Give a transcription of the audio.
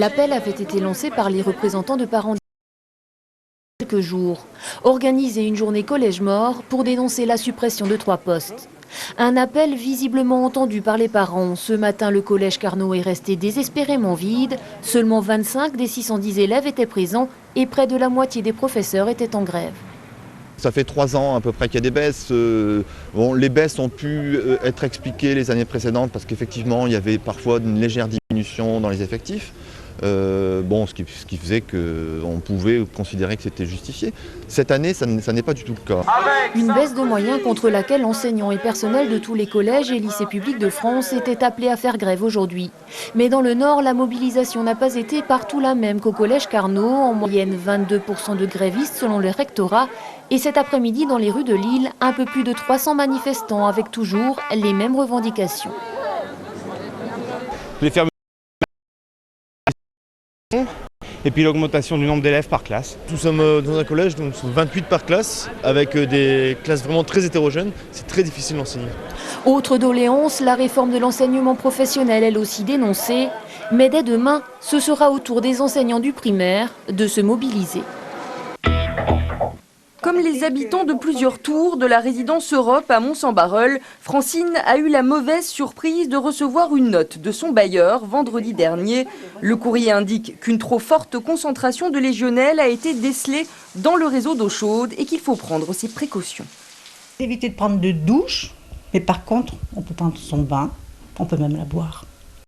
L'appel avait été lancé par les représentants de parents quelques jours. Organiser une journée collège mort pour dénoncer la suppression de 3 postes. Un appel visiblement entendu par les parents. Ce matin, le collège Carnot est resté désespérément vide. Seulement 25 des 610 élèves étaient présents et près de la moitié des professeurs étaient en grève. Ça fait 3 ans à peu près qu'il y a des baisses. Les baisses ont pu être expliquées les années précédentes parce qu'effectivement il y avait parfois une légère diminution dans les effectifs. Ce qui faisait qu'on pouvait considérer que c'était justifié. Cette année, ça n'est pas du tout le cas. Une baisse de moyens contre laquelle enseignants et personnels de tous les collèges et lycées publics de France étaient appelés à faire grève aujourd'hui. Mais dans le Nord, la mobilisation n'a pas été partout la même qu'au collège Carnot. En moyenne, 22% de grévistes selon le rectorat. Et cet après-midi, dans les rues de Lille, un peu plus de 300 manifestants avec toujours les mêmes revendications. Et puis l'augmentation du nombre d'élèves par classe. Nous sommes dans un collège, donc nous sommes 28 par classe, avec des classes vraiment très hétérogènes. C'est très difficile d'enseigner. Autre doléance, la réforme de l'enseignement professionnel, elle aussi dénoncée. Mais dès demain, ce sera au tour des enseignants du primaire de se mobiliser. Comme les habitants de plusieurs tours de la résidence Europe à Mons-en-Barœul, Francine a eu la mauvaise surprise de recevoir une note de son bailleur vendredi dernier. Le courrier indique qu'une trop forte concentration de légionelles a été décelée dans le réseau d'eau chaude et qu'il faut prendre ses précautions. Éviter de prendre de douche, mais par contre, on peut prendre son bain, on peut même la boire.